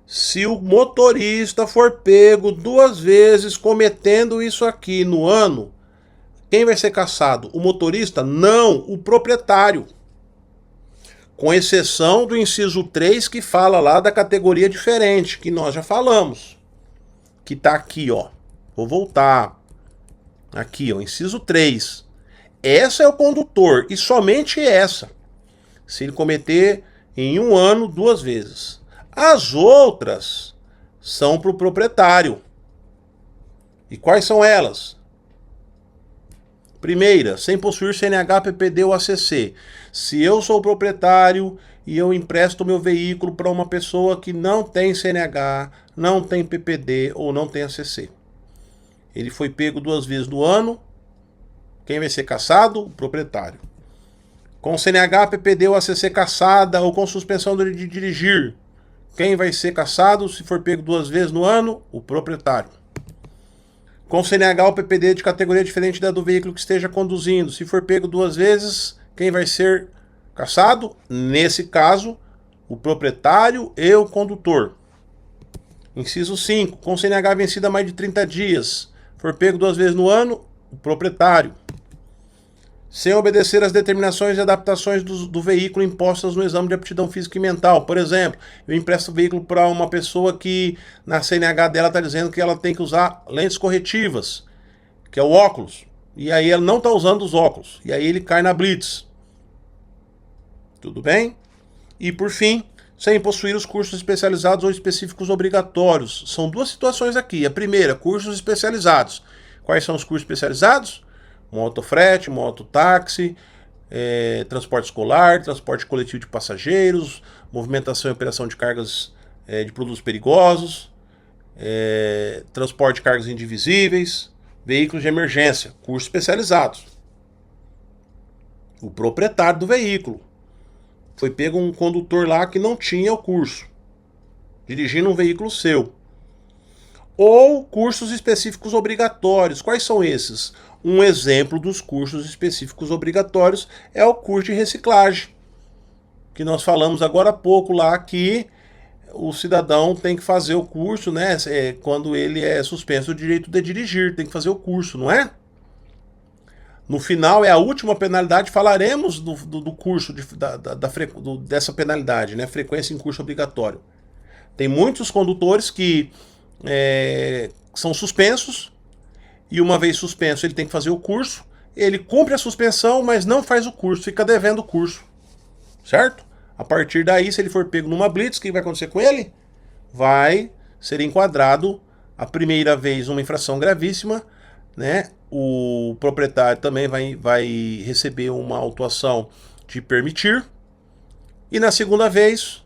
Se o motorista for pego 2 vezes cometendo isso aqui no ano, quem vai ser cassado? O motorista? Não, o proprietário. Com exceção do inciso 3 que fala lá da categoria diferente, que nós já falamos. Que está aqui, ó. Vou voltar. Aqui, ó, inciso 3. Essa é o condutor e somente essa. Se ele cometer em um ano 2 vezes. As outras são para o proprietário. E quais são elas? Primeira, sem possuir CNH, PPD ou ACC. Se eu sou o proprietário e eu empresto meu veículo para uma pessoa que não tem CNH, não tem PPD ou não tem ACC. Ele foi pego 2 vezes no ano. Quem vai ser cassado? O proprietário. Com CNH, PPD ou ACC cassada ou com suspensão de dirigir. Quem vai ser cassado se for pego 2 vezes no ano? O proprietário. Com CNH ou PPD de categoria diferente da do veículo que esteja conduzindo. Se for pego 2 vezes, quem vai ser cassado? Nesse caso, o proprietário e o condutor. Inciso 5. Com CNH vencida há mais de 30 dias. For pego 2 vezes no ano, o proprietário. Sem obedecer às determinações e adaptações do veículo impostas no exame de aptidão física e mental. Por exemplo, eu empresto o veículo para uma pessoa que na CNH dela está dizendo que ela tem que usar lentes corretivas, que é o óculos. E aí ela não está usando os óculos. E aí ele cai na blitz. Tudo bem? E por fim, sem possuir os cursos especializados ou específicos obrigatórios. São 2 situações aqui. A primeira, cursos especializados. Quais são os cursos especializados? Motofrete, mototáxi, transporte escolar, transporte coletivo de passageiros, movimentação e operação de cargas de produtos perigosos, transporte de cargas indivisíveis, veículos de emergência, cursos especializados. O proprietário do veículo. Foi pego um condutor lá que não tinha o curso, dirigindo um veículo seu. Ou cursos específicos obrigatórios. Quais são esses? Um exemplo dos cursos específicos obrigatórios é o curso de reciclagem, que nós falamos agora há pouco lá, que o cidadão tem que fazer o curso, né? Quando ele é suspenso do direito de dirigir, tem que fazer o curso, não é? No final, é a última penalidade, falaremos do curso, dessa penalidade, né? Frequência em curso obrigatório. Tem muitos condutores que são suspensos, e uma vez suspenso ele tem que fazer o curso, ele cumpre a suspensão, mas não faz o curso, fica devendo o curso, certo? A partir daí, se ele for pego numa blitz, o que vai acontecer com ele? Vai ser enquadrado a primeira vez uma infração gravíssima, né? O proprietário também vai receber uma autuação de permitir, e na segunda vez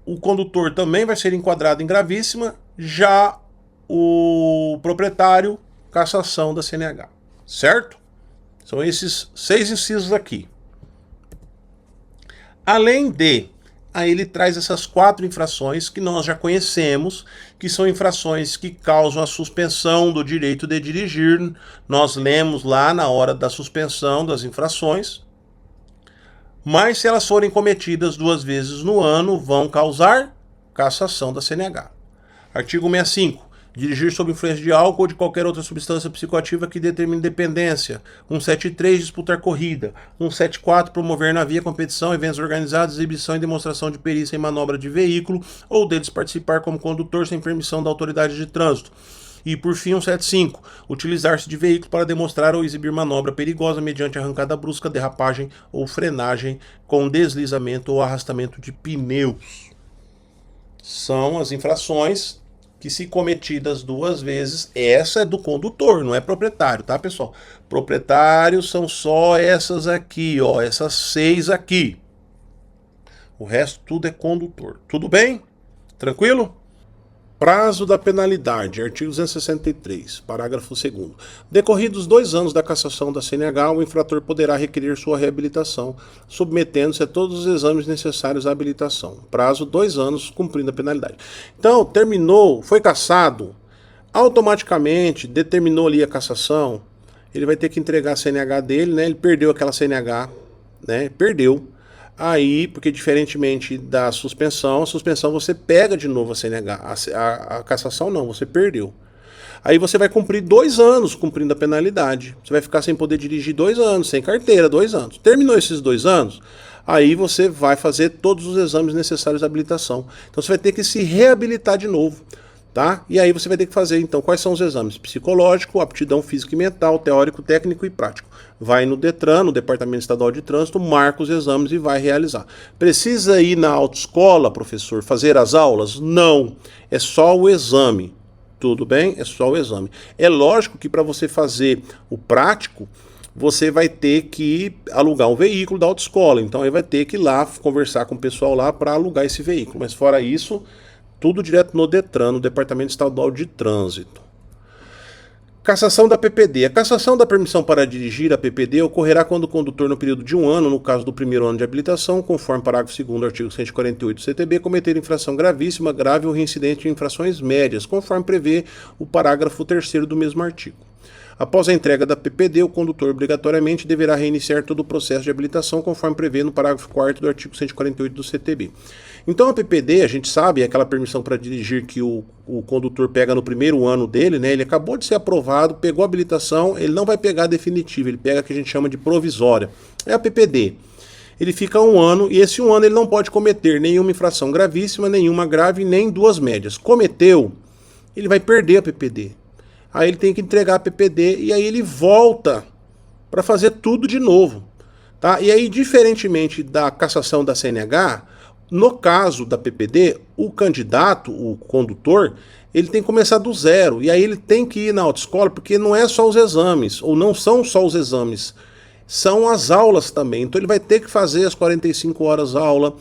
o condutor também vai ser enquadrado em gravíssima, já o proprietário, cassação da CNH, certo? São esses 6 incisos aqui. Além de, aí ele traz essas 4 infrações que nós já conhecemos, que são infrações que causam a suspensão do direito de dirigir. Nós lemos lá na hora da suspensão das infrações. Mas se elas forem cometidas 2 vezes no ano, vão causar cassação da CNH. Artigo 65. Dirigir sob influência de álcool ou de qualquer outra substância psicoativa que determine dependência. 173. Disputar corrida. 174. Promover na via competição, eventos organizados, exibição e demonstração de perícia em manobra de veículo ou deles participar como condutor sem permissão da autoridade de trânsito. E por fim, 175. Utilizar-se de veículo para demonstrar ou exibir manobra perigosa mediante arrancada brusca, derrapagem ou frenagem com deslizamento ou arrastamento de pneus. São as infrações que se cometidas 2 vezes, essa é do condutor, não é proprietário, tá, pessoal? Proprietários são só essas aqui, ó, essas 6 aqui. O resto tudo é condutor. Tudo bem? Tranquilo? Prazo da penalidade, artigo 263, parágrafo 2º. Decorridos 2 anos da cassação da CNH, o infrator poderá requerer sua reabilitação, submetendo-se a todos os exames necessários à habilitação. Prazo 2 anos, cumprindo a penalidade. Então, terminou, foi cassado, automaticamente determinou ali a cassação, ele vai ter que entregar a CNH dele, né? Ele perdeu aquela CNH, né? Perdeu. Aí, porque diferentemente da suspensão, a suspensão você pega de novo a CNH, a cassação não, você perdeu. Aí você vai cumprir 2 anos cumprindo a penalidade. Você vai ficar sem poder dirigir 2 anos, sem carteira, 2 anos. Terminou esses 2 anos, aí você vai fazer todos os exames necessários à habilitação. Então você vai ter que se reabilitar de novo. Tá? E aí você vai ter que fazer, então, quais são os exames? Psicológico, aptidão física e mental, teórico, técnico e prático. Vai no DETRAN, no Departamento Estadual de Trânsito, marca os exames e vai realizar. Precisa ir na autoescola, professor, fazer as aulas? Não, é só o exame. Tudo bem? É só o exame. É lógico que para você fazer o prático, você vai ter que alugar um veículo da autoescola. Então aí vai ter que ir lá conversar com o pessoal lá para alugar esse veículo. Mas fora isso, tudo direto no DETRAN, no Departamento Estadual de Trânsito. Cassação da PPD. A cassação da permissão para dirigir, a PPD, ocorrerá quando o condutor, no período de 1 ano, no caso do primeiro ano de habilitação, conforme parágrafo 2º do artigo 148 do CTB, cometer infração gravíssima, grave ou reincidente em infrações médias, conforme prevê o parágrafo 3º do mesmo artigo. Após a entrega da PPD, o condutor obrigatoriamente deverá reiniciar todo o processo de habilitação, conforme prevê no parágrafo 4º do artigo 148 do CTB. Então a PPD, a gente sabe, é aquela permissão para dirigir que o condutor pega no primeiro ano dele, né? Ele acabou de ser aprovado, pegou a habilitação, ele não vai pegar a definitiva, ele pega a que a gente chama de provisória. É a PPD. Ele fica 1 ano e esse 1 ano ele não pode cometer nenhuma infração gravíssima, nenhuma grave, nem 2 médias. Cometeu, ele vai perder a PPD. Aí ele tem que entregar a PPD e aí ele volta para fazer tudo de novo. Tá? E aí, diferentemente da cassação da CNH, no caso da PPD, o candidato, o condutor, ele tem que começar do zero. E aí ele tem que ir na autoescola, porque não é só os exames, ou não são só os exames, são as aulas também. Então ele vai ter que fazer as 45 horas aula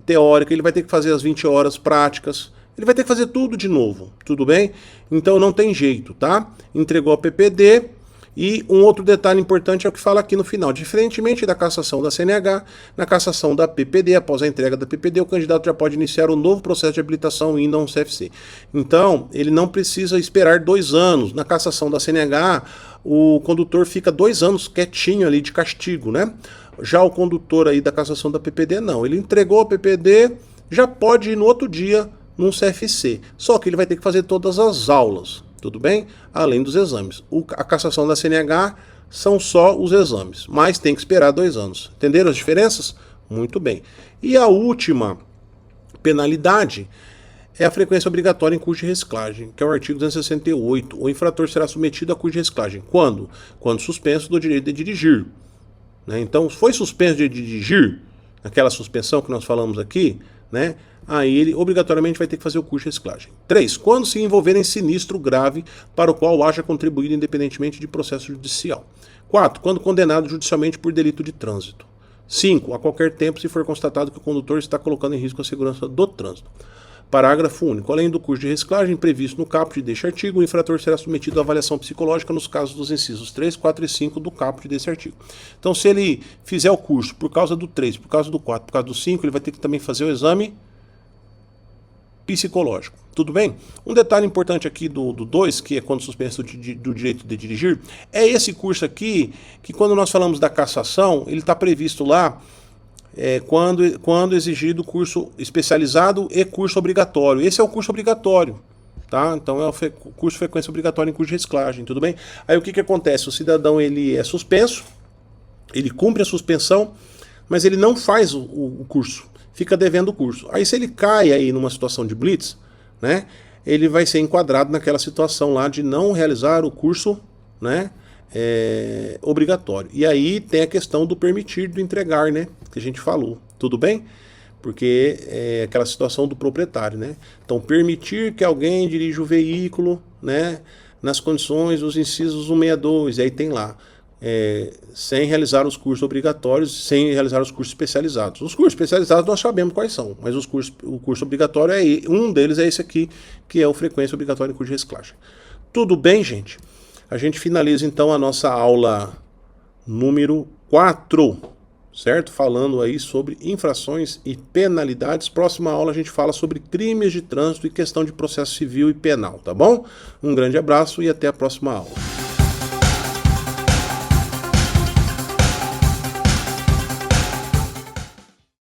teórica, ele vai ter que fazer as 20 horas práticas. Ele vai ter que fazer tudo de novo, tudo bem? Então não tem jeito, tá? Entregou a PPD e um outro detalhe importante é o que fala aqui no final. Diferentemente da cassação da CNH, na cassação da PPD, após a entrega da PPD, o candidato já pode iniciar um novo processo de habilitação indo a um CFC. Então, ele não precisa esperar 2 anos. Na cassação da CNH, o condutor fica 2 anos quietinho ali de castigo, né? Já o condutor aí da cassação da PPD, não. Ele entregou a PPD, já pode ir no outro dia num CFC. Só que ele vai ter que fazer todas as aulas, tudo bem? Além dos exames. A cassação da CNH são só os exames, mas tem que esperar 2 anos. Entenderam as diferenças? Muito bem. E a última penalidade é a frequência obrigatória em curso de reciclagem, que é o artigo 268. O infrator será submetido a curso de reciclagem. Quando? Quando suspenso do direito de dirigir. Né? Então, foi suspenso de dirigir, aquela suspensão que nós falamos aqui, né? Aí ele obrigatoriamente vai ter que fazer o curso de reciclagem. 3. Quando se envolver em sinistro grave para o qual haja contribuído independentemente de processo judicial. 4. Quando condenado judicialmente por delito de trânsito. 5. A qualquer tempo se for constatado que o condutor está colocando em risco a segurança do trânsito. Parágrafo único. Além do curso de reciclagem previsto no caput deste artigo, o infrator será submetido à avaliação psicológica nos casos dos incisos 3, 4 e 5 do caput desse artigo. Então, se ele fizer o curso por causa do 3, por causa do 4, por causa do 5, ele vai ter que também fazer o exame psicológico. Tudo bem? Um detalhe importante aqui do 2, que é quando suspenso do direito de dirigir, é esse curso aqui, que quando nós falamos da cassação, ele está previsto lá quando exigido curso especializado e curso obrigatório. Esse é o curso obrigatório. Tá? Então é o curso de frequência obrigatória em curso de reciclagem, tudo bem? Aí o que acontece? O cidadão ele é suspenso, ele cumpre a suspensão, mas ele não faz o curso. Fica devendo o curso. Aí se ele cai aí numa situação de blitz, né, ele vai ser enquadrado naquela situação lá de não realizar o curso, né, obrigatório. E aí tem a questão do permitir, do entregar, né, que a gente falou. Tudo bem? porque é aquela situação do proprietário, né? Então, permitir que alguém dirija o veículo, né, nas condições dos incisos 162, e aí tem lá, sem realizar os cursos obrigatórios, sem realizar os cursos especializados. Os cursos especializados nós sabemos quais são, mas o curso obrigatório, um deles é esse aqui, que é o frequência obrigatória em curso de reciclagem. Tudo bem, gente? A gente finaliza então a nossa aula número 4, certo? Falando aí sobre infrações e penalidades. Próxima aula a gente fala sobre crimes de trânsito e questão de processo civil e penal, tá bom? Um grande abraço e até a próxima aula.